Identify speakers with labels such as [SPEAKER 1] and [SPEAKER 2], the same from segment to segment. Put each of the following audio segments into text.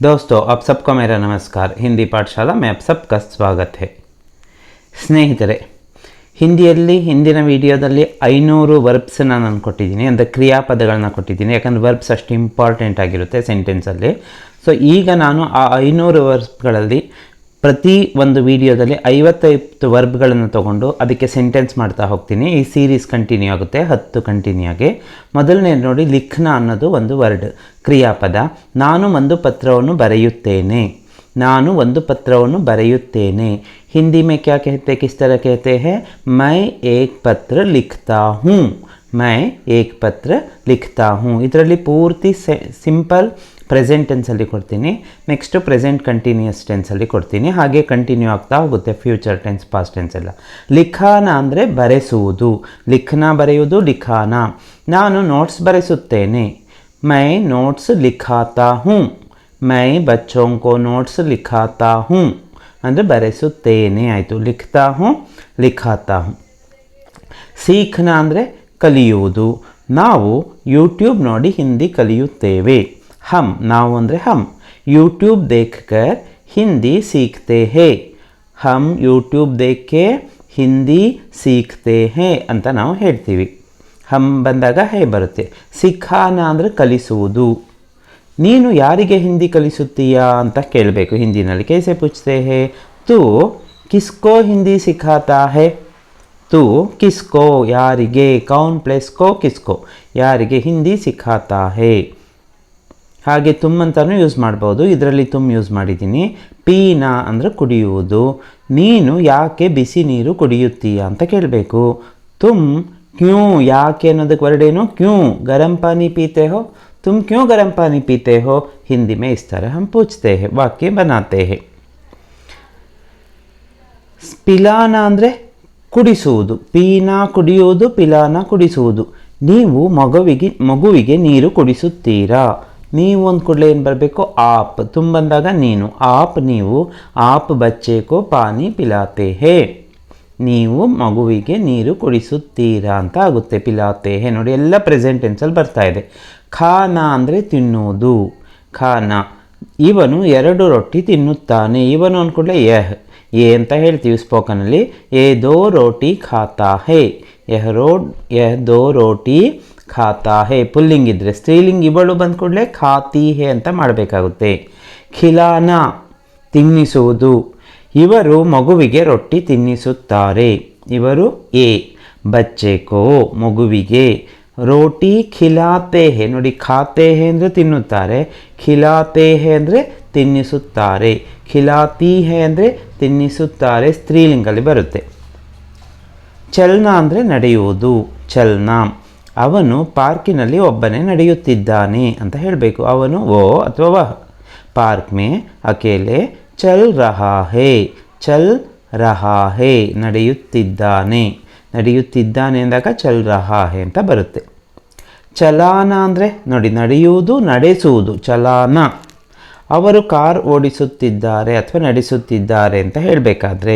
[SPEAKER 1] दोस्तों, आप सबको मेरा नमस्कार। हिंदी पाठशाला में आप सबका स्वागत है। ಸ್ನೇಹಿತರೆ, ಹಿಂದಿಯಲ್ಲಿ ಹಿಂದಿನ ವಿಡಿಯೋದಲ್ಲಿ 500 ವರ್ಬ್ಸನ್ನು ನಾನು ಕೊಟ್ಟಿದ್ದೀನಿ, ಅಂದರೆ ಕ್ರಿಯಾಪದಗಳನ್ನ ಕೊಟ್ಟಿದ್ದೀನಿ. ಯಾಕಂದರೆ ವರ್ಬ್ಸ್ ಅಷ್ಟು ಇಂಪಾರ್ಟೆಂಟ್ ಆಗಿರುತ್ತೆ ಸೆಂಟೆನ್ಸಲ್ಲಿ. ಸೊ ಈಗ ನಾನು ಆ 500 ವರ್ಬ್ಗಳಲ್ಲಿ ಪ್ರತಿ ಒಂದು ವಿಡಿಯೋದಲ್ಲಿ 50 ವರ್ಬ್ಗಳನ್ನು ತೊಗೊಂಡು ಅದಕ್ಕೆ ಸೆಂಟೆನ್ಸ್ ಮಾಡ್ತಾ ಹೋಗ್ತೀನಿ. ಈ ಸೀರೀಸ್ ಕಂಟಿನ್ಯೂ ಆಗುತ್ತೆ, 10 ಕಂಟಿನ್ಯೂ ಆಗಿ. ಮೊದಲನೇ ನೋಡಿ, ಲಿಖ್ನ ಅನ್ನೋದು ಒಂದು ವರ್ಡ್, ಕ್ರಿಯಾಪದ. ನಾನು ಒಂದು ಪತ್ರವನ್ನು ಬರೆಯುತ್ತೇನೆ. ನಾನು ಒಂದು ಪತ್ರವನ್ನು ಬರೆಯುತ್ತೇನೆ. हिंदी में क्या कहते हैं, किस तरह कहते हैं? मैं एक पत्र लिखता हूँ. मैं एक पत्र लिखता हूँ. ಇದರಲ್ಲಿ ಪೂರ್ತಿ ಸಿಂಪಲ್ ಪ್ರೆಸೆಂಟ್ ಟೆನ್ಸಲ್ಲಿ ಕೊಡ್ತೀನಿ. ನೆಕ್ಸ್ಟು ಪ್ರೆಸೆಂಟ್ ಕಂಟಿನ್ಯೂಯಸ್ ಟೆನ್ಸಲ್ಲಿ ಕೊಡ್ತೀನಿ. ಹಾಗೆ ಕಂಟಿನ್ಯೂ ಆಗ್ತಾ ಹೋಗುತ್ತೆ ಫ್ಯೂಚರ್ ಟೆನ್ಸ್, ಪಾಸ್ಟ್ ಟೆನ್ಸ್ ಎಲ್ಲ. ಲಿಖಾನ ಅಂದರೆ ಬರೆಸುವುದು. ಲಿಖನ ಬರೆಯುವುದು ಲಿಖಾನ. ನಾನು ನೋಟ್ಸ್ ಬರೆಸುತ್ತೇನೆ. मैं नोट्स लिखाता हूँ. मैं बच्चों को नोट्स लिखाता हूँ ಅಂದರೆ ಬರೆಸುತ್ತೇನೆ ಆಯಿತು. ಲಿಖ್ತಾ ಹೂँ, ಲಿಖಾತಾ ಹೂँ. ಸೀಖ್ನಾ ಅಂದರೆ ಕಲಿಯುವುದು. ನಾವು ಯೂಟ್ಯೂಬ್ ನೋಡಿ ಹಿಂದಿ ಕಲಿಯುತ್ತೇವೆ. ಹಮ್, ನಾವು ಅಂದರೆ ಹಮ್. ಯೂಟ್ಯೂಬ್ ದೇಖ್ಕರ್ ಹಿಂದಿ ಸೀಖ್ತೆ ಹೇ. ಹಮ್ ಯೂಟ್ಯೂಬ್ ದೇಖ್ಕೆ ಹಿಂದಿ ಸೀಖ್ತೆ ಹೇ ಅಂತ ನಾವು ಹೇಳ್ತೀವಿ. ಹಮ್ ಬಂದಾಗ ಹೇ ಬರುತ್ತೆ. ಸಿಖಾನ ಅಂದರೆ ಕಲಿಸುವುದು. ನೀನು ಯಾರಿಗೆ ಹಿಂದಿ ಕಲಿಸುತ್ತೀಯಾ ಅಂತ ಕೇಳಬೇಕು ಹಿಂದಿನಲ್ಲಿ. कैसे पूछते हैं? तू किसको हिंदी सिखाता है? तू किसको, ಯಾರಿಗೆ, कौन प्लस को किसको, ಯಾರಿಗೆ ಹಿಂದಿ ಸಿಖಾತಾ ಹೇ. ಹಾಗೆ ತುಮ್ ಅಂತಲೂ ಯೂಸ್ ಮಾಡ್ಬೋದು. ಇದರಲ್ಲಿ ತುಮ್ ಯೂಸ್ ಮಾಡಿದ್ದೀನಿ. ಪೀನಾ ಅಂದರೆ ಕುಡಿಯುವುದು. ನೀನು ಯಾಕೆ ಬಿಸಿ ನೀರು ಕುಡಿಯುತ್ತೀಯಾ ಅಂತ ಕೇಳಬೇಕು. ತುಮ್ ಕ್ಯೂ, ಯಾಕೆ ಅನ್ನೋದಕ್ಕೆ ವರ್ಡೇನು ಕ್ಯೂ ಗರಂ ಪಾನಿ ಪೀತೆ ಹೋ. तुम क्यों गर्म पानी पीते हो? हिंदी में इस तरह हम पूछते हैं, वाक्य बनाते हैं. ಪಿಲಾನ ಅಂದರೆ ಕುಡಿಸುವುದು. ಪೀನಾ ಕುಡಿಯುವುದು, ಪಿಲಾನ ಕುಡಿಸುವುದು. ನೀವು ಮಗುವಿಗೆ ನೀರು ಕುಡಿಸುತ್ತೀರಾ. ನೀವು ಒಂದು ಕೂಡಲೇ ಏನು ಬರಬೇಕು? ಆಪ್. ತುಂಬ ಬಂದಾಗ ನೀನು. ಆಪ್ ನೀವು. ಆಪ್ ಬಚ್ಚೆ ಕೋ ಪಾನಿ ಪಿಲಾತೆ ಹೇ. ನೀವು ಮಗುವಿಗೆ ನೀರು ಕುಡಿಸುತ್ತೀರಾ ಅಂತ ಆಗುತ್ತೆ. ಪಿಲಾತೆ ಹೇ ನೋಡಿ, ಎಲ್ಲ ಪ್ರೆಸೆಂಟ್ ಟೆನ್ಸಲ್ಲಿ ಬರ್ತಾ ಇದೆ. ಖಾನಾ ಅಂದರೆ ತಿನ್ನುವುದು. ಖಾನಾ, ಇವನು 2 ರೊಟ್ಟಿ ತಿನ್ನುತ್ತಾನೆ. ಇವನು ಅಂದ್ಕೊಂಡ್ರೆ ಯಹ್, ಏ ಅಂತ ಹೇಳ್ತೀವಿ ಸ್ಪೋಕನಲ್ಲಿ. ಏ 2 ರೋಟಿ ಖಾತಾ ಹೇ. ಯಹ್ 2 ರೋಟಿ ಖಾತಾ ಹೇ. ಪುಲ್ಲಿಂಗ್ ಇದ್ದರೆ, ಸ್ತ್ರೀಲಿಂಗ್ ಇವಳು ಬಂದ್ಕೊಡ್ಲೆ ಖಾತಿ ಹೇ ಅಂತ ಮಾಡಬೇಕಾಗುತ್ತೆ. ಖಿಲಾನಾ ತಿನ್ನಿಸುವುದು. ಇವರು ಮಗುವಿಗೆ ರೊಟ್ಟಿ ತಿನ್ನಿಸುತ್ತಾರೆ. ಇವರು ಎ. ಬಚ್ಚೆಕೋ ಮಗುವಿಗೆ. ರೋಟಿ ಖಿಲಾತೆ ಹೇ ನೋಡಿ, ಖಾತೆ ಹೇ ಅಂದರೆ ತಿನ್ನುತ್ತಾರೆ, ಖಿಲಾತೆ ಹೇ ಅಂದರೆ ತಿನ್ನಿಸುತ್ತಾರೆ, ಖಿಲಾತಿ ಹೇ ಅಂದರೆ ತಿನ್ನಿಸುತ್ತಾರೆ, ಸ್ತ್ರೀಲಿಂಗಲ್ಲಿ ಬರುತ್ತೆ. ಚಲ್ನಾ ಅಂದರೆ ನಡೆಯುವುದು. ಚಲ್ನಾ, ಅವನು ಪಾರ್ಕಿನಲ್ಲಿ ಒಬ್ಬನೇ ನಡೆಯುತ್ತಿದ್ದಾನೆ ಅಂತ ಹೇಳಬೇಕು. ಅವನು ಓ ಅಥವಾ ವಹ. ಪಾರ್ಕ್ ಮೇ ಅಕೇಲೆ ಚಲ್ ರಹಾ ಹೇ. ಚಲ್ ರಹಾ ಹೇ ನಡೆಯುತ್ತಿದ್ದಾನೆ. ನಡೆಯುತ್ತಿದ್ದಾನೆ ಅಂದಾಗ ಚಲ್ ರಹಾ ಹೇ ಅಂತ ಬರುತ್ತೆ. ಚಲಾನ ಅಂದರೆ ನೋಡಿ, ನಡೆಯುವುದು, ನಡೆಸುವುದು. ಚಲಾನ, ಅವರು ಕಾರ್ ಓಡಿಸುತ್ತಿದ್ದಾರೆ ಅಥವಾ ನಡೆಸುತ್ತಿದ್ದಾರೆ ಅಂತ ಹೇಳಬೇಕಾದ್ರೆ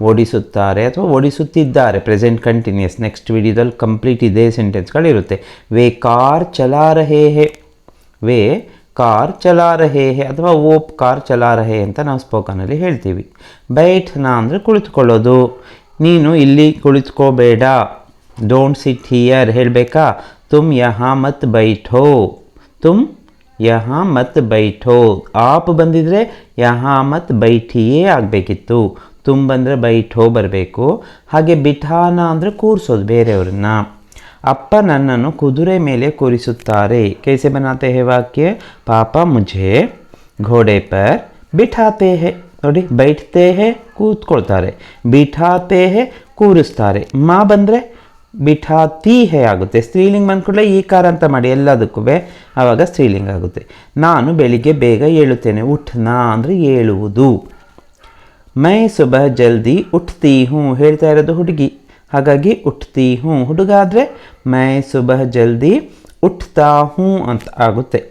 [SPEAKER 1] ಓಡಿಸುತ್ತಾರೆ ಅಥವಾ ಓಡಿಸುತ್ತಿದ್ದಾರೆ, ಪ್ರೆಸೆಂಟ್ ಕಂಟಿನ್ಯೂಸ್. ನೆಕ್ಸ್ಟ್ ವಿಡಿಯೋದಲ್ಲಿ ಕಂಪ್ಲೀಟ್ ಇದೇ ಸೆಂಟೆನ್ಸ್ಗಳಿರುತ್ತೆ. ವೇ ಕಾರ್ ಚಲಾ ರಹೇ ಹೇ. ವೇ ಕಾರ್ ಚಲಾ ರಹೇ ಹೇ ಅಥವಾ ಓ ಕಾರ್ ಚಲಾ ರಹೇ ಅಂತ ನಾವು ಸ್ಪೋಕನಲ್ಲಿ ಹೇಳ್ತೀವಿ. ಬೈಠ್ನಾ ಅಂದರೆ ಕುಳಿತುಕೊಳ್ಳೋದು. ನೀನು ಇಲ್ಲಿ ಕುಳಿತುಕೋಬೇಡ. Don't sit here ಹೇಳಬೇಕಾ? ತುಮ್ ಯಹಾ ಮತ್ ಬೈಠೋ. ತುಮ್ ಯಹಾ ಮತ್ ಬೈಠೋ. ಆಪ್ ಬಂದಿದ್ರೆ ಯಹಾ ಮತ್ ಬೈಠಿಯೇ ಆಗಬೇಕಿತ್ತು. ತುಮ್ ಬಂದರೆ ಬೈಠೋ ಬರಬೇಕು. ಹಾಗೆ ಬಿಠಾನ ಅಂದರೆ ಕೂರಿಸೋದು ಬೇರೆಯವ್ರನ್ನ. ಅಪ್ಪ ನನ್ನನ್ನು ಕುದುರೆ ಮೇಲೆ ಕೂರಿಸುತ್ತಾರೆ. कैसे बनाते हैं वाक्य? पापा मुझे घोड़े पर बिठाते हैं. ನೋಡಿ, ಬೈಠ್ತೆ ಹೇ ಕೂತ್ಕೊಳ್ತಾರೆ, ಬಿಠಾತೆ ಹೇ ಕೂರಿಸ್ತಾರೆ. ಮಾ ಬಂದರೆ ಬಿಠಾತಿ ಹೇ ಆಗುತ್ತೆ. ಸ್ತ್ರೀಲಿಂಗ್ ಬಂದ್ಕೊಡ್ಲೆ ಈ ಕಾರ ಅಂತ ಮಾಡಿ ಎಲ್ಲದಕ್ಕೂ, ಆವಾಗ ಸ್ತ್ರೀಲಿಂಗ್ ಆಗುತ್ತೆ. ನಾನು ಬೆಳಿಗ್ಗೆ ಬೇಗ ಏಳುತ್ತೇನೆ. ಉಠ್ನಾ ಅಂದರೆ ಏಳುವುದು. ಮೈ ಸುಬಹ ಜಲ್ದಿ ಉಠ್ತಿ ಹೂँ ಹೇಳ್ತಾ ಇರೋದು ಹುಡುಗಿ, ಹಾಗಾಗಿ ಉಠ್ತಿ ಹೂँ. ಹುಡುಗ ಆದರೆ ಮೈ ಸುಬಹ ಜಲ್ದಿ ಉಠ್ತಾ ಹೂँ ಅಂತ ಆಗುತ್ತೆ.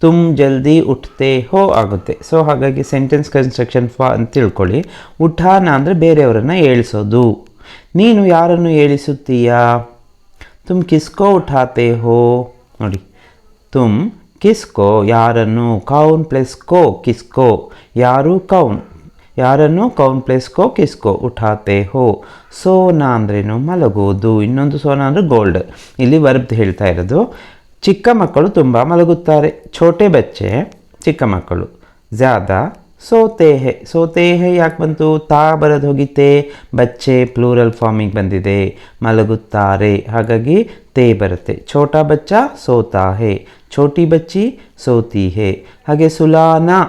[SPEAKER 1] ತುಮ್ ಜಲ್ದಿ ಉಠ್ತೆ ಹೋ ಆಗುತ್ತೆ. ಸೊ ಹಾಗಾಗಿ ಸೆಂಟೆನ್ಸ್ ಕನ್ಸ್ಟ್ರಕ್ಷನ್ ಅಂತ ತಿಳ್ಕೊಳ್ಳಿ. ಉಠಾನ ಅಂದರೆ ಬೇರೆಯವರನ್ನು ಏಳಿಸೋದು. ನೀನು ಯಾರನ್ನು ಏಳಿಸುತ್ತೀಯಾ? ತುಮ್ ಕಿಸ್ಕೋ ಉಠಾತೆ ಹೋ ನೋಡಿ, ತುಮ್ ಕಿಸ್ಕೋ ಯಾರನ್ನು, ಕೌನ್ ಪ್ಲಸ್ ಕೋ ಕಿಸ್ಕೋ, ಯಾರು ಕೌನ್, ಯಾರನ್ನು ಕೌನ್ ಪ್ಲಸ್ ಕೋ ಕಿಸ್ಕೋ ಉಠಾತೆ ಹೋ. ಸೋನಾ ಅಂದ್ರೇನು ಮಲಗೋದು, ಇನ್ನೊಂದು ಸೋನಾ ಅಂದರೆ ಗೋಲ್ಡ್. ಇಲ್ಲಿ ವರ್ಬ್ ಹೇಳ್ತಾ ಇರೋದು. ಚಿಕ್ಕ ಮಕ್ಕಳು ತುಂಬ ಮಲಗುತ್ತಾರೆ, ಛೋಟೆ ಬಚ್ಚೆ ಚಿಕ್ಕ ಮಕ್ಕಳು, ಜ್ಯಾದಾ ಸೋತೆ ಹೇ. ಸೋತೆ ಹೇ ಯಾಕೆ ಬಂತು, ತಾ ಬರೋದು ಹೋಗಿತ್ತೆ, ಬಚ್ಚೆ ಪ್ಲೂರಲ್ ಫಾರ್ಮಿಗೆ ಬಂದಿದೆ, ಮಲಗುತ್ತಾರೆ ಹಾಗಾಗಿ ತೇ ಬರುತ್ತೆ. ಛೋಟಾ ಬಚ್ಚ ಸೋತಾ ಹೇ, ಛೋಟಿ ಬಚ್ಚಿ ಸೋತಿ ಹೇ. ಹಾಗೆ ಸುಲಾನಾ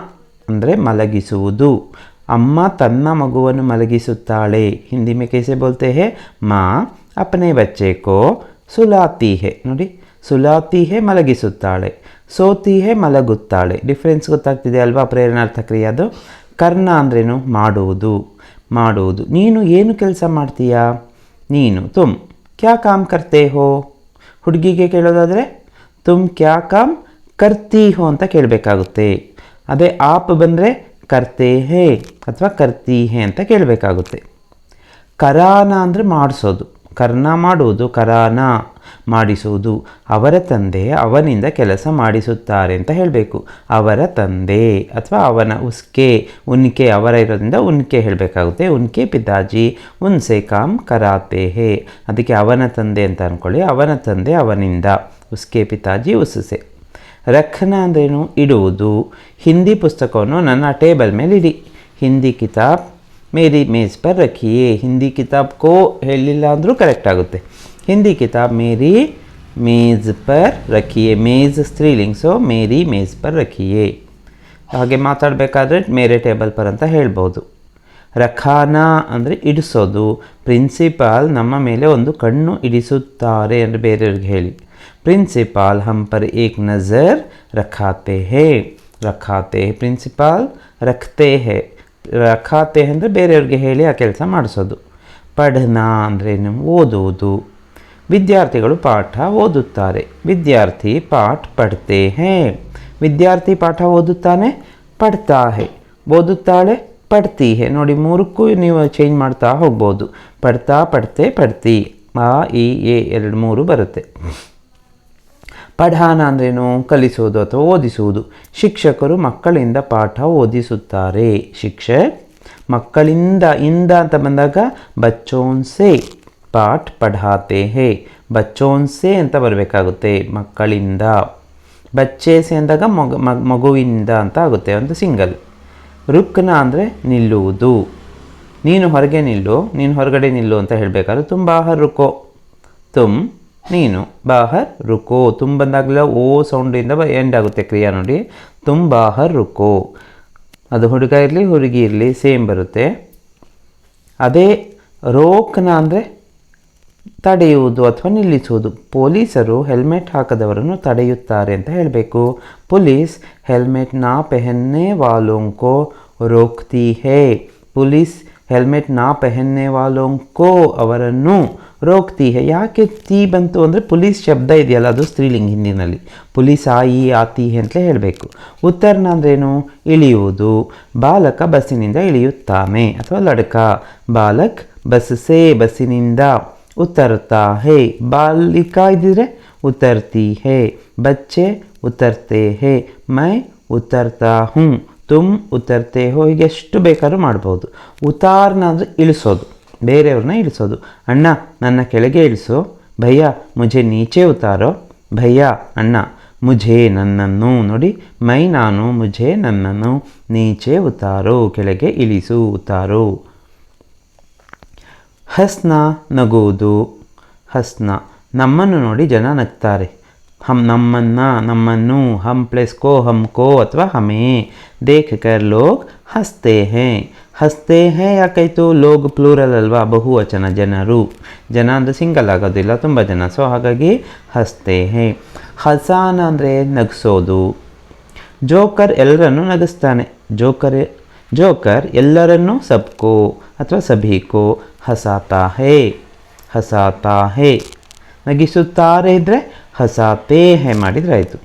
[SPEAKER 1] ಅಂದರೆ ಮಲಗಿಸುವುದು, ಅಮ್ಮ ತನ್ನ ಮಗುವನ್ನು ಮಲಗಿಸುತ್ತಾಳೆ. ಹಿಂದಿ ಮೇ ಕೈಸೆ ಬೋಲ್ತೆ ಹೇ, ಮಾ ಅಪನೆ ಬಚ್ಚೆ ಕೋ ಸುಲಾತಿ ಹೇ. ನೋಡಿ, ಸುಲಾತಿ ಹೇ ಮಲಗಿಸುತ್ತಾಳೆ, ಸೋತಿ ಹೇ ಮಲಗುತ್ತಾಳೆ. ಡಿಫ್ರೆನ್ಸ್ ಗೊತ್ತಾಗ್ತಿದೆ ಅಲ್ವಾ ಪ್ರೇರಣಾರ್ಥ ಕ್ರಿಯೆದು. ಕರ್ಣ ಅಂದ್ರೇನು ಮಾಡುವುದು, ಮಾಡುವುದು. ನೀನು ಏನು ಕೆಲಸ ಮಾಡ್ತೀಯಾ, ನೀನು ತುಮ್ ಕ್ಯಾ ಕಾಮ್ ಕರ್ತೆ ಹೋ. ಹುಡುಗಿಗೆ ಕೇಳೋದಾದರೆ ತುಮ್ ಕ್ಯಾ ಕಾಮ್ ಕರ್ತಿ ಹೋ ಅಂತ ಕೇಳಬೇಕಾಗುತ್ತೆ. ಅದೇ ಆಪ್ ಬಂದರೆ ಕರ್ತೆ ಹೇ ಅಥವಾ ಕರ್ತಿ ಹೇ ಅಂತ ಕೇಳಬೇಕಾಗುತ್ತೆ. ಕರಾನ ಅಂದರೆ ಮಾಡಿಸೋದು, ಕರ್ಣ ಮಾಡುವುದು, ಕರಾನ ಮಾಡಿಸುವುದು. ಅವರ ತಂದೆ ಅವನಿಂದ ಕೆಲಸ ಮಾಡಿಸುತ್ತಾರೆ ಅಂತ ಹೇಳಬೇಕು. ಅವರ ತಂದೆ ಅಥವಾ ಅವನ ಉಸ್ಕೆ, ಉನ್ಕೆ ಅವರ ಇರೋದ್ರಿಂದ ಉನ್ಕೆ ಹೇಳಬೇಕಾಗುತ್ತೆ. ಉನ್ಕೆ ಪಿತಾಜಿ ಉನ್ಸೆ ಕಾಮ್ ಕರಾತೆ ಹೇ. ಅದಕ್ಕೆ ಅವನ ತಂದೆ ಅಂತ ಅಂದ್ಕೊಳ್ಳಿ. ಅವನ ತಂದೆ ಅವನಿಂದ, ಉಸ್ಕೆ ಪಿತಾಜಿ ಉಸ್ಸೆ. ರಖನ ಅಂದ್ರೇನು ಇಡುವುದು. ಹಿಂದಿ ಪುಸ್ತಕವನ್ನು ನನ್ನ ಟೇಬಲ್ ಮೇಲೆ ಇಡಿ. ಹಿಂದಿ ಕಿತಾಬ್ ಮೇರಿ ಮೇಜ್ ಪರ್ ರಖಿಯೇ. ಹಿಂದಿ ಕಿತಾಬ್ ಕೋ ಹೇಳಿಲ್ಲ ಅಂದರೂ ಕರೆಕ್ಟ್ ಆಗುತ್ತೆ. ಹಿಂದಿ ಕಿತಾಬ್ ಮೇರಿ ಮೇಜ್ ಪರ್ ರಖಿಯೇ. ಮೇಜ್ ಸ್ತ್ರೀಲಿಂಗ್, ಸೊ ಮೇರಿ ಮೇಜ್ ಪರ್ ರಖಿಯೇ. ಹಾಗೆ ಮಾತಾಡಬೇಕಾದ್ರೆ ಮೇರೆ ಟೇಬಲ್ ಪರ್ ಅಂತ ಹೇಳ್ಬೋದು. ರಖಾನಾ ಅಂದರೆ ಇಡಿಸೋದು. ಪ್ರಿನ್ಸಿಪಾಲ್ ನಮ್ಮ ಮೇಲೆ ಒಂದು ಕಣ್ಣು ಇಡಿಸುತ್ತಾರೆ ಅಂದರೆ ಬೇರೆಯವ್ರಿಗೆ ಹೇಳಿ. ಪ್ರಿನ್ಸಿಪಾಲ್ ಹಮ್ ಪರ್ ಏಕ್ ನಜರ್ ರಖಾತೆ ಹೇ. ರಖಾತೆ ಹೇ ಪ್ರಿನ್ಸಿಪಾಲ್, ರಖ್ತೆ ಹೇ. ರಖಾತೆ ಅಂದರೆ ಬೇರೆಯವ್ರಿಗೆ ಹೇಳಿ ಆ ಕೆಲಸ ಮಾಡಿಸೋದು. ಪಢನಾ ಅಂದ್ರೇನು ಓದುವುದು. ವಿದ್ಯಾರ್ಥಿಗಳು ಪಾಠ ಓದುತ್ತಾರೆ. ವಿದ್ಯಾರ್ಥಿ ಪಾಠ ಪಡ್ತೆ ಹೇ. ವಿದ್ಯಾರ್ಥಿ ಪಾಠ ಓದುತ್ತಾನೆ, ಪಡ್ತಾ ಹೇ. ಓದುತ್ತಾಳೆ, ಪಡ್ತಿ ಹೇ. ನೋಡಿ, ಮೂರಕ್ಕೂ ನೀವು ಚೇಂಜ್ ಮಾಡ್ತಾ ಹೋಗ್ಬೋದು. ಪಡ್ತಾ, ಪಡ್ತೆ, ಪಡ್ತಿ. ಆ ಈ ಎ 2-3 ಬರುತ್ತೆ. ಪಠಾನ ಅಂದ್ರೇನು ಕಲಿಸುವುದು ಅಥವಾ ಓದಿಸುವುದು. ಶಿಕ್ಷಕರು ಮಕ್ಕಳಿಂದ ಪಾಠ ಓದಿಸುತ್ತಾರೆ. ಶಿಕ್ಷಕ್ ಮಕ್ಕಳಿಂದ, ಇಂದ ಅಂತ ಬಂದಾಗ ಬಚ್ಚೋನ್ಸೆ ಪಾಠ ಪಢಾತೆ ಹೇ. ಬಚ್ಚೋನ್ಸೆ ಅಂತ ಬರಬೇಕಾಗುತ್ತೆ, ಮಕ್ಕಳಿಂದ. ಬಚ್ಚೇಸೆ ಅಂದಾಗ ಮಗುವಿಂದ ಅಂತ ಆಗುತ್ತೆ, ಒಂದು ಸಿಂಗಲ್. ರುಕ್ನ ಅಂದರೆ ನಿಲ್ಲುವುದು. ನೀನು ಹೊರಗೆ ನಿಲ್ಲು, ನೀನು ಹೊರಗಡೆ ನಿಲ್ಲು ಅಂತ ಹೇಳಬೇಕಾದ್ರೆ ತುಮ್ ಬಾಹರ್ ರುಕೋ. ತುಮ್ ನೀನು, ಬಾಹರ್ ರುಕೋ. ತುಮ್ ಬಂದಾಗಲೆಲ್ಲ ಓ ಸೌಂಡಿಂದ ಎಂಡ್ ಆಗುತ್ತೆ ಕ್ರಿಯಾ. ನೋಡಿ, ತುಮ್ ಬಾಹರ್ ರುಕೋ. ಅದು ಹುಡುಗ ಇರಲಿ ಹುಡುಗಿ ಇರಲಿ ಸೇಮ್ ಬರುತ್ತೆ. ಅದೇ ರೋಕ್ನ ಅಂದರೆ ತಡೆಯುವುದು ಅಥವಾ ನಿಲ್ಲಿಸುವುದು. ಪೊಲೀಸರು ಹೆಲ್ಮೆಟ್ ಹಾಕದವರನ್ನು ತಡೆಯುತ್ತಾರೆ ಅಂತ ಹೇಳಬೇಕು. ಪೊಲೀಸ್ ಹೆಲ್ಮೆಟ್ ನಾ ಪೆಹನ್ನೆ ವಾಲೋಂಕೋ ರೋಕ್ತಿ ಹೇ. ಪೊಲೀಸ್ ಹೆಲ್ಮೆಟ್ ನಾ ಪೆಹನ್ನೆ ವಾಲೋಂಕೋ ಅವರನ್ನು ರೋಕ್ತಿ ಹೇ. ಯಾಕೆ ತೀ ಬಂತು ಅಂದರೆ ಪೊಲೀಸ್ ಶಬ್ದ ಇದೆಯಲ್ಲ, ಅದು ಸ್ತ್ರೀಲಿಂಗ್ ಹಿಂದಿನಲ್ಲಿ. ಪೊಲೀಸ್ ಆಯಿ ಆತಿ ಅಂತಲೇ ಹೇಳಬೇಕು. ಉತ್ತರ್ನ ಅಂದ್ರೇನು ಇಳಿಯುವುದು. ಬಾಲಕ ಬಸ್ಸಿನಿಂದ ಇಳಿಯುತ್ತಾನೆ ಅಥವಾ ಲಡ್ಕ. ಬಾಲಕ್ ಬಸ್ ಸೇ ಬಸ್ಸಿನಿಂದ. ಉತ್ತರ್ತಾ ಹೇ. ಬಾಲಿಕಾ ಇದ್ದಿದ್ರೆ ಉತ್ತರ್ತಿ ಹೇ. ಬಚ್ಚೆ ಉತ್ತರ್ತೆ ಹೇ. ಮೈ ಉತ್ತರ್ತಾ ಹೂँ. ತುಮ್ ಉತ್ತರ್ತೆ ಹೋ. ಹೀಗೆ ಎಷ್ಟು ಬೇಕಾದ್ರೂ ಮಾಡ್ಬೋದು. ಉತಾರ್ನ ಅಂದರೆ ಇಳಿಸೋದು, ಬೇರೆಯವ್ರನ್ನ ಇಳಿಸೋದು. ಅಣ್ಣ ನನ್ನ ಕೆಳಗೆ ಇಳಿಸು. ಭಯ್ಯ ಮುझे ನೀಚೆ ಉತಾರೋ. ಭಯ್ಯ ಅಣ್ಣ, ಮುझे ನನ್ನನ್ನು. ನೋಡಿ, ಮೈ ನಾನು, ಮುझे ನನ್ನನ್ನು. ನೀಚೆ ಉತಾರೋ ಕೆಳಗೆ ಇಳಿಸು, ಉತಾರೋ. ಹಸ್ನ ನಗುವುದು. ಹಸ್ನ ನಮ್ಮನ್ನು ನೋಡಿ ಜನ ನಗ್ತಾರೆ. ನಮ್ಮನ್ನು ಹಮ್ ಪ್ಲಸ್ ಕೋ ಹಮ್ಕೋ ಅಥವಾ ಹಮೇ ದೇಖ್ ಕರ್ ಲೋಗ್ ಹಸ್ತೆ ಹೇ. ಹಸ್ತೆ ಹೇ ಯಾಕಾಯಿತು, ಲೋಗ್ ಪ್ಲೂರಲ್ ಅಲ್ವಾ, ಬಹುವಚನ ಜನರು. ಜನ ಅಂದರೆ ಸಿಂಗಲ್ ಆಗೋದಿಲ್ಲ, ತುಂಬ ಜನ. ಸೊ ಹಾಗಾಗಿ ಹಸ್ತೆ ಹೇ. ಹಸಾನ ಅಂದರೆ ನಗಿಸೋದು. ಜೋಕರ್ ಎಲ್ಲರನ್ನು ನಗಿಸ್ತಾನೆ. ಜೋಕರ್ ಎಲ್ಲರನ್ನೂ ಸಬ್ಕೋ ಅಥವಾ ಸಭೀಕೋ ಹಸಾತಾ ಹೇ. ಹಸಾತಾ ಹೇ. ನಗಿಸುತ್ತಾರೆ ಇದ್ದರೆ ಹಸಾತೆ ಹೇ ಮಾಡಿದರೆ ಆಯಿತು.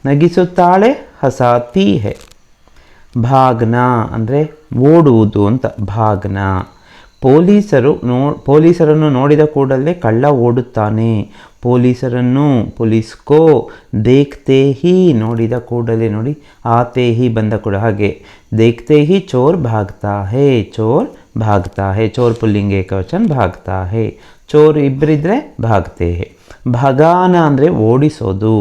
[SPEAKER 1] ನಗಿಸುತ್ತಾಳೆ, ಹಸಾತಿ ಹೇ. ಭಾಗ್ನ ಅಂದರೆ ಓಡುವುದು ಅಂತ. ಭಾಗ್ನ. ಪೊಲೀಸರನ್ನು ನೋಡಿದ ಕೂಡಲೇ ಕಳ್ಳ ಓಡುತ್ತಾನೆ. ಪೊಲೀಸರನ್ನು, ಪೊಲೀಸ್ಕೋ, ದೇಖ್ತೆ ಹಿ ನೋಡಿದ ಕೂಡಲೇ, ನೋಡಿ ಆತೆ ಹಿ ಬಂದ ಕೂಡ ಹಾಗೆ, ದೇಖ್ತೆ ಹಿ ಚೋರ್ ಭಾಗ್ತಾ ಹೇ, ಚೋರ್ ಭಾಗ್ತಾ ಹೇ, ಚೋರ್ ಪುಲ್ಲಿಂಗ್ ಏಕವಚನ, ಭಾಗ್ತಾ ಹೇ, ಚೋರ್ ಇಬ್ಬರಿದ್ರೆ ಭಾಗ್ತೆ ಹೇ. ಭಗಾನ ಅಂದರೆ ಓಡಿಸೋದು,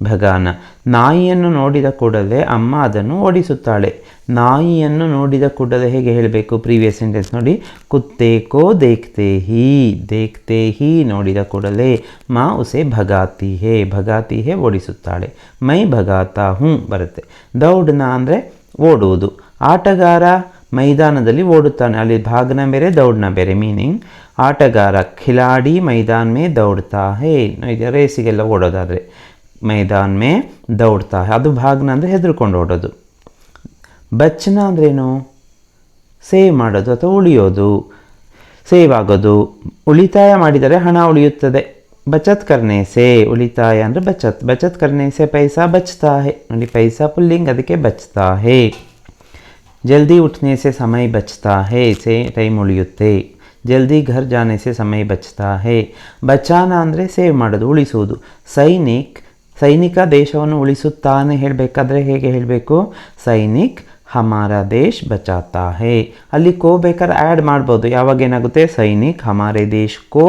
[SPEAKER 1] ಭಗಾನ. ನಾಯಿಯನ್ನು ನೋಡಿದ ಕೂಡಲೇ ಅಮ್ಮ ಅದನ್ನು ಓಡಿಸುತ್ತಾಳೆ. ನಾಯಿಯನ್ನು ನೋಡಿದ ಕೂಡಲೇ ಹೇಗೆ ಹೇಳಬೇಕು? ಪ್ರೀವಿಯಸ್ ಸೆಂಟೆನ್ಸ್ ನೋಡಿ, ಕುತ್ತೆ ಕೋ ದೇಖ್ತೆ ಹಿ, ದೇಖ್ತೆ ಹಿ ನೋಡಿದ ಕೂಡಲೇ, ಮಾ ಉಸೆ ಭಗಾತಿ ಹೇ, ಭಗಾತಿ ಹೇ ಓಡಿಸುತ್ತಾಳೆ, ಮೈ ಭಗಾತಾ ಹೂँ ಬರುತ್ತೆ. ದೌಡ್ನ ಅಂದರೆ ಓಡುವುದು. ಆಟಗಾರ ಮೈದಾನದಲ್ಲಿ ಓಡುತ್ತಾನೆ, ಅಲ್ಲಿ ಭಾಗನ ಬೇರೆ ದೌಡ್ನ ಬೇರೆ ಮೀನಿಂಗ್. ಆಟಗಾರ ಖಿಲಾಡಿ ಮೈದಾನ ಮೇ ದೌಡ್ತಾ ಹೇ, ರೇಸಿಗೆಲ್ಲ ಓಡೋದಾದರೆ ಮೈದಾನ ಮೇ ದೌಡ್ತಾ ಹೇ, ಅದು ಭಾಗನ ಅಂದರೆ ಹೆದರ್ಕೊಂಡು ಓಡೋದು. ಬಚ್ಚನ ಅಂದ್ರೇನು? ಸೇವ್ ಮಾಡೋದು ಅಥವಾ ಉಳಿಯೋದು, ಸೇವ್ ಆಗೋದು. ಉಳಿತಾಯ ಮಾಡಿದರೆ ಹಣ ಉಳಿಯುತ್ತದೆ. ಬಚತ್ ಕರ್ನೆ ಸೇ, ಉಳಿತಾಯ ಅಂದರೆ ಬಚತ್, ಬಚತ್ ಕರ್ನೆ ಸೇ ಪೈಸಾ ಬಚ್ತಾ ಹೇ, ನೋಡಿ ಪೈಸಾ ಪುಲ್ಲಿಂಗ್, ಅದಕ್ಕೆ ಬಚ್ತಾ ಹೇ. ಜಲ್ದಿ ಉಠ್ನೆ ಸೆ ಸಮಯ ಬಚ್ತಾ ಹೇ, ಸೇ ಟೈಮ್ ಉಳಿಯುತ್ತೆ. ಜಲ್ದಿ ಘರ್ ಜಾನೆ ಸೆ ಸಮಯ ಬಚ್ತಾ ಹೇ. ಬಚಾನ ಅಂದರೆ ಸೇವ್ ಮಾಡೋದು, ಉಳಿಸುವುದು. ಸೈನಿಕ ದೇಶವನ್ನು ಉಳಿಸುತ್ತಾನೆ ಹೇಳಬೇಕಾದ್ರೆ ಹೇಗೆ ಹೇಳಬೇಕು? ಸೈನಿಕ್ ಹಮಾರ ದೇಶ್ ಬಚಾತಾ ಹೇ. ಅಲ್ಲಿ ಕೋ ಬೇಕಾದ್ರೆ ಆ್ಯಡ್ ಮಾಡ್ಬೋದು. ಯಾವಾಗ ಏನಾಗುತ್ತೆ? ಸೈನಿಕ್ ಹಮಾರೆ ದೇಶ್ ಕೋ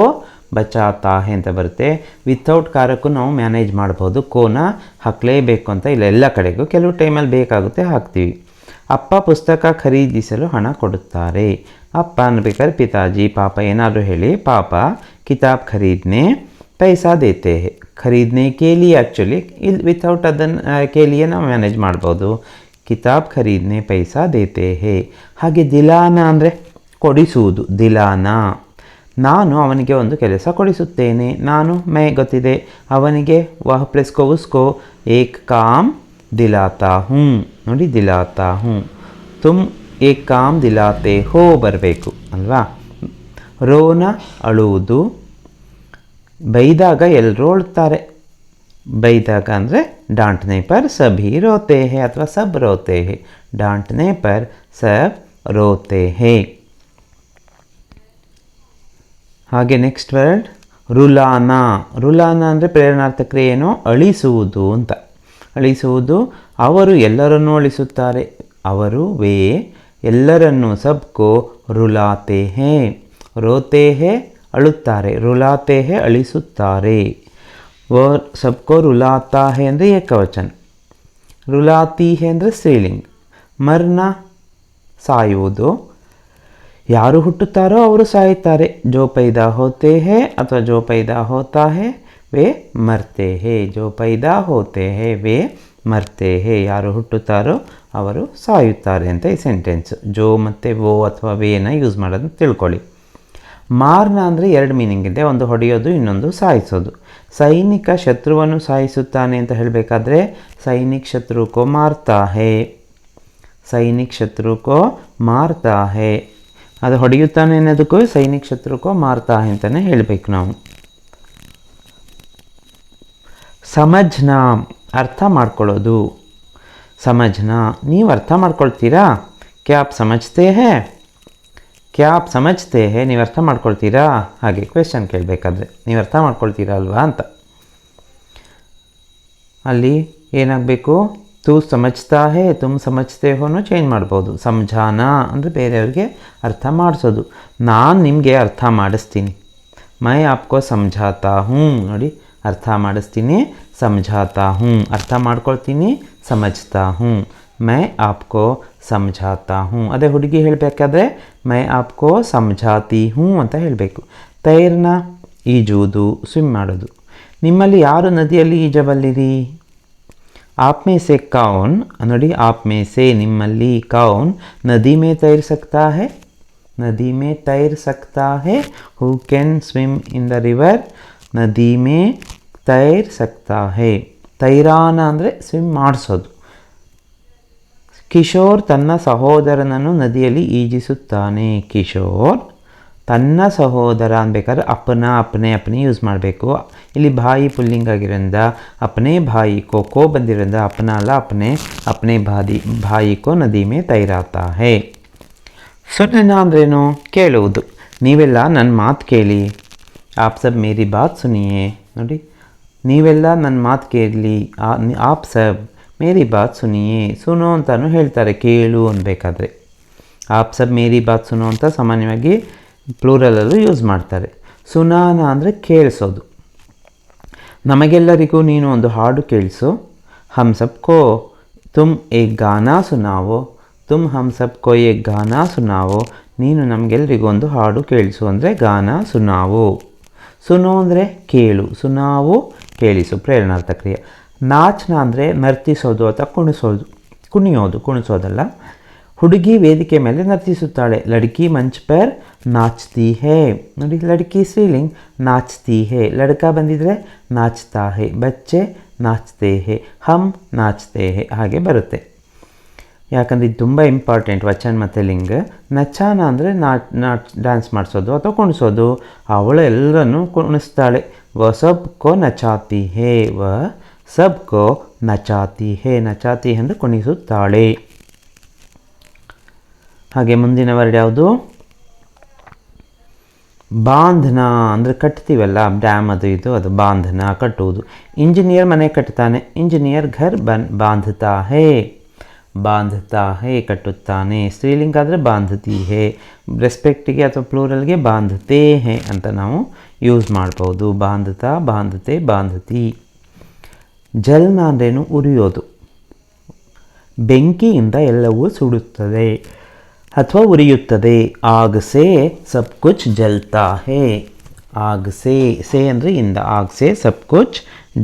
[SPEAKER 1] ಬಚಾತಾ ಹೇ ಅಂತ ಬರುತ್ತೆ. ವಿತೌಟ್ ಕಾರಕ್ಕೂ ನಾವು ಮ್ಯಾನೇಜ್ ಮಾಡ್ಬೋದು. ಕೋನ ಹಾಕಲೇಬೇಕು ಅಂತ ಇಲ್ಲ, ಎಲ್ಲ ಕಡೆಗೂ ಕೆಲವು ಟೈಮಲ್ಲಿ ಬೇಕಾಗುತ್ತೆ ಹಾಕ್ತೀವಿ. ಅಪ್ಪ ಪುಸ್ತಕ ಖರೀದಿಸಲು ಹಣ ಕೊಡುತ್ತಾರೆ. ಅಪ್ಪ ಅನ್ಬೇಕಾದ್ರೆ ಪಿತಾಜಿ, ಪಾಪ ಏನಾದರೂ ಹೇಳಿ, ಪಾಪ ಕಿತಾಬ್ ಖರೀದ್ನೆ ಪೈಸಾ ದೇತೆ ಹೇ. ಖರೀದ್ನೆ ಕೇಲಿ ಆ್ಯಕ್ಚುಲಿ ಇಲ್ಲಿ ವಿತೌಟ್ ಅದನ್ನು ಕೇಲಿಯೇ ನಾವು ಮ್ಯಾನೇಜ್ ಮಾಡ್ಬೋದು. ಕಿತಾಬ್ ಖರೀದ್ನೆ ಪೈಸಾ ದೇತೆ ಹೇ. ಹಾಗೆ ದಿಲಾನ ಅಂದರೆ ಕೊಡಿಸುವುದು, ದಿಲಾನ. ನಾನು ಅವನಿಗೆ ಒಂದು ಕೆಲಸ ಕೊಡಿಸುತ್ತೇನೆ. ನಾನು ಮೈ ಗೊತ್ತಿದೆ, ಅವನಿಗೆ ವಹ ಪ್ಲಸ್ ಕೋ ಉಸ್ಕೋ ಏಕ್ ಕಾಮ್ ದಿಲಾತಾ ಹೂँ, ನೋಡಿ ದಿಲಾತಾ ಹೂँ. ತುಮ್ ಏಕ್ ಕಾಮ್ ದಿಲಾತೆ ಹೋ ಬರಬೇಕು ಅಲ್ವಾ. ರೋನ ಅಳುವುದು. ಬೈದಾಗ ಎಲ್ಲರೂ ಅಳುತ್ತಾರೆ. ಬೈದಾಗ ಅಂದರೆ ಡಾಂಟ್ನೆ ಪರ್ ಸಭಿ ರೋತೆ ಹೇ ಅಥವಾ ಸಬ್ ರೋತೆ ಹೇ. ಡಾಂಟ್ನೆ ಪರ್ ಸಬ್ ರೋತೆ ಹೇ. ಹಾಗೆ ನೆಕ್ಸ್ಟ್ ವರ್ಡ್ ರುಲಾನ. ರುಲಾನ ಅಂದರೆ ಪ್ರೇರಣಾರ್ಥಕ ಕ್ರಿಯೆಯನ್ನು ಅಳಿಸುವುದು ಅಂತ. ಅಳಿಸುವುದು. ಅವರು ಎಲ್ಲರನ್ನೂ ಅಳಿಸುತ್ತಾರೆ. ಅವರು ವೇ ಎಲ್ಲರನ್ನೂ, ಸಬ್ಕೋ ರುಲಾತೆ ಹೇ. ರೋತೆ ಹೇ ಅಳುತ್ತಾರೆ, ರುಲಾತೆ ಹೇ ಅಳಿಸುತ್ತಾರೆ. ಸಬ್ಕೋ ರುಲಾತಾ ಹೇ ಅಂದರೆ ಏಕವಚನ. ರುಲಾತಿ ಹೇ ಅಂದರೆ ಸ್ತ್ರೀಲಿಂಗ್. ಮರ್ನ ಸಾಯುವುದು. ಯಾರು ಹುಟ್ಟುತ್ತಾರೋ ಅವರು ಸಾಯುತ್ತಾರೆ. ಜೋ ಪೈದಾ ಹೋತೆ ಹೇ ಅಥವಾ ಜೋ ಪೈದಾ ಹೋತಾ ಹೇ ವೇ ಮರ್ತೆ ಹೇ. ಜೋ ಪೈದಾ ಹೋತೆ ಹೇ ವೇ ಮರ್ತೆ ಹೇ. ಯಾರು ಹುಟ್ಟುತ್ತಾರೋ ಅವರು ಸಾಯುತ್ತಾರೆ ಅಂತ ಈ ಸೆಂಟೆನ್ಸ್. ಜೋ ಮತ್ತು ವೋ ಅಥವಾ ವೇನ ಯೂಸ್ ಮಾಡೋದನ್ನ ತಿಳ್ಕೊಳ್ಳಿ. ಮಾರ್ನ ಅಂದರೆ ಎರಡು ಮೀನಿಂಗ್ ಇದೆ, ಒಂದು ಹೊಡೆಯೋದು, ಇನ್ನೊಂದು ಸಾಯಿಸೋದು. ಸೈನಿಕ ಶತ್ರುವನ್ನು ಸಾಯಿಸುತ್ತಾನೆ ಅಂತ ಹೇಳಬೇಕಾದ್ರೆ ಸೈನಿಕ್ ಶತ್ರುಕೋ ಮಾರ್ತಾ ಹೇ. ಸೈನಿಕ್ ಶತ್ರುಕೋ ಮಾರ್ತಾ ಹೇ. ಅದು ಹೊಡೆಯುತ್ತಾನೆ ಅನ್ನೋದಕ್ಕೂ ಸೈನಿಕ್ ಶತ್ರುಕೋ ಮಾರ್ತಾ ಹೇ ಅಂತಲೇ ಹೇಳಬೇಕು ನಾವು. ಸಮಜ್ನಾ ಅರ್ಥ ಮಾಡ್ಕೊಳ್ಳೋದು. ಸಮಜ್ನಾ ನೀವು ಅರ್ಥ ಮಾಡ್ಕೊಳ್ತೀರಾ? ಕ್ಯಾ ಆಪ್ ಸಮಜ್ತೆ ಹೇ? ಕ್ಯಾ ಆಪ್ ಸಮಜ್ತೆ ಹೇ? ನೀವು ಅರ್ಥ ಮಾಡ್ಕೊಳ್ತೀರಾ? ಹಾಗೆ ಕ್ವೆಶ್ಚನ್ ಕೇಳಬೇಕಾದ್ರೆ ನೀವು ಅರ್ಥ ಮಾಡ್ಕೊಳ್ತೀರಾ ಅಲ್ವಾ ಅಂತ. ಅಲ್ಲಿ ಏನಾಗಬೇಕು? ತು ಸಮಜ್ತಾ ಹೇ, ತುಮ್ ಸಮಜ್ತೆ ಹೋನು ಚೇಂಜ್ ಮಾಡ್ಬೋದು. ಸಮझाನ ಅಂದರೆ ಬೇರೆಯವ್ರಿಗೆ ಅರ್ಥ ಮಾಡಿಸೋದು. ನಾನು ನಿಮಗೆ ಅರ್ಥ ಮಾಡಿಸ್ತೀನಿ. ಮೈ ಆಪ್ಕೋ ಸಮझाता ಹೂँ, ನೋಡಿ ಅರ್ಥ ಮಾಡಿಸ್ತೀನಿ, ಸಮझाता ಹೂँ ಅರ್ಥ ಮಾಡ್ಕೊಳ್ತೀನಿ, ಸಮಜ್ತಾ ಹೂँ. ಮೈ ಆಪ್ಕೋ ಸಮझाता ಹೂँ. ಅದೇ ಹುಡುಗಿ ಹೇಳಬೇಕಾದ್ರೆ ಮೈ ಆಪ್ಕೋ ಸಮझाती ಹೂँ ಅಂತ ಹೇಳಬೇಕು. ತೈರ್ನ ಈಜುವುದು, ಸ್ವಿಮ್ ಮಾಡೋದು. ನಿಮ್ಮಲ್ಲಿ ಯಾರು ನದಿಯಲ್ಲಿ ಈಜಬಲ್ಲಿರಿ? आप में से कौन, ನೋಡಿ आप में से ನಿಮ್ಮಲ್ಲಿ, कौन नदी में तैर सकता है? नदी में तैर सकता है. Who can swim in the river? नदी में तैर सकता है. ತೈರಾನ ಅಂದರೆ ಸ್ವಿಮ್ ಮಾಡಿಸೋದು. ಕಿಶೋರ್ ತನ್ನ ಸಹೋದರನನ್ನು ನದಿಯಲ್ಲಿ ಈಜಿಸುತ್ತಾನೆ. ಕಿಶೋರ್ ತನ್ನ ಸಹೋದರ ಅನ್ಬೇಕಾದ್ರೆ ಅಪ್ಪನ, ಅಪ್ಪನೇ, ಅಪ್ಪನೇ ಯೂಸ್ ಮಾಡಬೇಕು. ಇಲ್ಲಿ ಭಾಯಿ ಪುಲ್ಲಿಂಗ್ ಆಗಿರೋದ್ರಿಂದ ಅಪ್ಪನೇ ಭಾಯಿ ಕೋ ಬಂದಿರೋದ್ರಿಂದ ಅಪ್ಪನ ಅಲ್ಲ ಅಪ್ಪನೇ, ಅಪ್ಪನೇ ಭಾಯಿ ಕೋ ನದಿ ಮೇ ತೈರಾತಾ ಹೇ. ಸುನನಾ ಅಂದ್ರೇನು? ಕೇಳುವುದು. ನೀವೆಲ್ಲ ನನ್ನ ಮಾತು ಕೇಳಿ. ಆಪ್ ಸಬ್ ಮೇರಿ ಬಾತ್ ಸುನಿಯೇ. ನೋಡಿ, ನೀವೆಲ್ಲ ನನ್ನ ಮಾತು ಕೇಳಲಿ. ಆಪ್ ಸಬ್ ಮೇರಿ ಬಾತ್ ಸುನಿಯೇ. ಸುನೋ ಅಂತಲೂ ಹೇಳ್ತಾರೆ, ಕೇಳು ಅನ್ಬೇಕಾದ್ರೆ. ಆಪ್ ಸಬ್ ಮೇರಿ ಬಾತ್ ಸುನೋ ಅಂತ ಸಾಮಾನ್ಯವಾಗಿ ಪ್ಲೂರಲಲ್ಲೂ ಯೂಸ್ ಮಾಡ್ತಾರೆ. ಸುನಾನ ಅಂದರೆ ಕೇಳಿಸೋದು. ನಮಗೆಲ್ಲರಿಗೂ ನೀನು ಒಂದು ಹಾಡು ಕೇಳಿಸು. ಹಮ್ ಸಬ್ಕೋ ತುಮ್ ಏಕ್ ಗಾನಾ ಸುನಾವೋ. ತುಮ್ ಹಮ್ ಸಬ್ಕೋ ಏಕ್ ಗಾನಾ ಸುನಾವೋ. ನೀನು ನಮಗೆಲ್ಲರಿಗೂ ಒಂದು ಹಾಡು ಕೇಳಿಸು ಅಂದರೆ ಗಾನಾ ಸುನಾವೋ. ಸುನೋ ಅಂದರೆ ಕೇಳು, ಸುನಾವೋ ಕೇಳಿಸು, ಪ್ರೇರಣಾರ್ಥಕ ಕ್ರಿಯೆ. ನಾಚ್ನ ಅಂದರೆ ನರ್ತಿಸೋದು ಅಥವಾ ಕುಣಿಸೋದಲ್ಲ. ಹುಡುಗಿ ವೇದಿಕೆ ಮೇಲೆ ನರ್ತಿಸುತ್ತಾಳೆ. ಲಡ್ಕಿ ಮಂಚ್ ಪರ್ ನಾಚ್ತಿ ಹೇ. ನೋಡಿ, ಲಡ್ಕಿ ಸ್ತ್ರೀಲಿಂಗ್, ನಾಚ್ತಿ ಹೇ. ಲಡ್ಕ ಬಂದಿದ್ರೆ ನಾಚ್ತಾ ಹೇ. ಬಚ್ಚೆ ನಾಚ್ತೆ ಹೇ. ಹಮ್ ನಾಚ್ತೆ ಹೇ. ಹಾಗೆ ಬರುತ್ತೆ. ಯಾಕಂದರೆ ಇದು ತುಂಬ ಇಂಪಾರ್ಟೆಂಟ್, ವಚನ ಮತ್ತು ಲಿಂಗ. ನಚಾನ ಅಂದರೆ ಡ್ಯಾನ್ಸ್ ಮಾಡಿಸೋದು ಅಥವಾ ಕುಣಿಸೋದು. ಅವಳು ಎಲ್ಲರನ್ನೂ ಕುಣಿಸ್ತಾಳೆ. ವ ಸಬ್ಕೋ ನಚಾತಿ ಹೇ. ವ ಸಬ್ಕೋ ನಚಾತಿ ಹೇ. ನಚಾತಿ ಅಂದರೆ ಕುಣಿಸುತ್ತಾಳೆ. ಹಾಗೆ ಮುಂದಿನ ವರ್ಡ್ ಯಾವುದು? ಬಾಂಧನ ಅಂದರೆ ಕಟ್ತೀವಲ್ಲ, ಡ್ಯಾಮ್ ಅದು ಬಾಂಧನ, ಕಟ್ಟುವುದು. ಇಂಜಿನಿಯರ್ ಮನೆ ಕಟ್ತಾನೆ. ಇಂಜಿನಿಯರ್ ಘರ್ ಬಾಂಧತಾ ಹೇ. ಬಾಂಧತಾ ಹೇ ಕಟ್ಟುತ್ತಾನೆ. ಸ್ತ್ರೀಲಿಂಗ ಆದರೆ ಬಾಂಧತಿ ಹೇ. ರೆಸ್ಪೆಕ್ಟಿಗೆ ಅಥವಾ ಪ್ಲೂರಲ್ಗೆ ಬಾಂಧತೆ ಹೇ ಅಂತ ನಾವು ಯೂಸ್ ಮಾಡ್ಬೋದು. ಬಾಂಧತಾ, ಬಾಂಧತೆ, ಬಾಂಧತಿ. ಜಲ್ನ ಅಂದ್ರೇನು? ಉರಿಯೋದು. ಬೆಂಕಿಯಿಂದ ಎಲ್ಲವೂ ಸುಡುತ್ತದೆ ಅಥವಾ ಉರಿಯುತ್ತದೆ. ಆಗ್ ಸೇ ಸಬ್ ಕುಚ್ ಜಲ್ತಾ ಹೇ. ಆಗ್ ಸೇ ಅಂದರೆ ಇಂದ. ಆಗ್ ಸೇ ಸಬ್ ಕುಚ್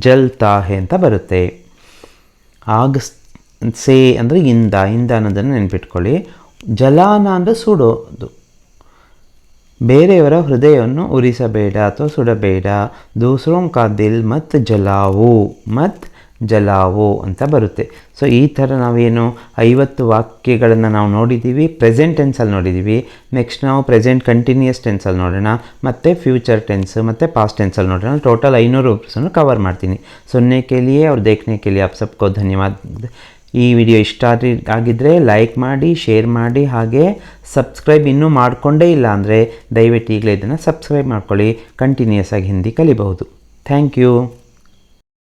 [SPEAKER 1] ಜಲ್ತಾ ಹೇ ಅಂತ ಬರುತ್ತೆ. ಆಗ್ ಸೇ ಅಂದರೆ ಇಂದ ಅನ್ನೋದನ್ನು ನೆನ್ಪಿಟ್ಕೊಳ್ಳಿ. ಜಲಾನ ಅಂದರೆ ಸುಡೋದು. ಬೇರೆಯವರ ಹೃದಯವನ್ನು ಉರಿಸಬೇಡ ಅಥವಾ ಸುಡಬೇಡ. ದೂಸರೋಂ ಕಾ ದಿಲ್ ಮತ್ ಜಲಾವೋ ಅಂತ ಬರುತ್ತೆ. ಸೊ ಈ ಥರ ನಾವೇನು 50 ವಾಕ್ಯಗಳನ್ನು ನಾವು ನೋಡಿದ್ದೀವಿ. ಪ್ರೆಸೆಂಟ್ ಟೆನ್ಸಲ್ಲಿ ನೋಡಿದ್ದೀವಿ. ನೆಕ್ಸ್ಟ್ ನಾವು ಪ್ರೆಸೆಂಟ್ ಕಂಟಿನ್ಯೂಯಸ್ ಟೆನ್ಸಲ್ಲಿ ನೋಡೋಣ, ಮತ್ತು ಫ್ಯೂಚರ್ ಟೆನ್ಸ್ ಮತ್ತು ಪಾಸ್ಟ್ ಟೆನ್ಸಲ್ಲಿ ನೋಡೋಣ. ಟೋಟಲ್ 500 ರೂಪಸನ್ನು ಕವರ್ ಮಾಡ್ತೀನಿ. ಸುನ್ನೆ ಕೇಳಿಯೇ ಅವ್ರು ದೇಖ್ನೆ ಕೇಳಿಯೇ ಆಪ್ ಸಬ್ಕೋ ಧನ್ಯವಾದ. ಈ ವಿಡಿಯೋ ಇಷ್ಟ ಆಗಿದ್ದರೆ ಲೈಕ್ ಮಾಡಿ, ಶೇರ್ ಮಾಡಿ, ಹಾಗೆ ಸಬ್ಸ್ಕ್ರೈಬ್ ಇನ್ನೂ ಮಾಡಿಕೊಂಡೇ ಇಲ್ಲ ಅಂದರೆ ದಯವಿಟ್ಟು ಈಗಲೇ ಇದನ್ನು ಸಬ್ಸ್ಕ್ರೈಬ್ ಮಾಡ್ಕೊಳ್ಳಿ. ಕಂಟಿನ್ಯೂಯಸ್ ಆಗಿ ಹಿಂದಿ ಕಲಿಬಹುದು. Thank you.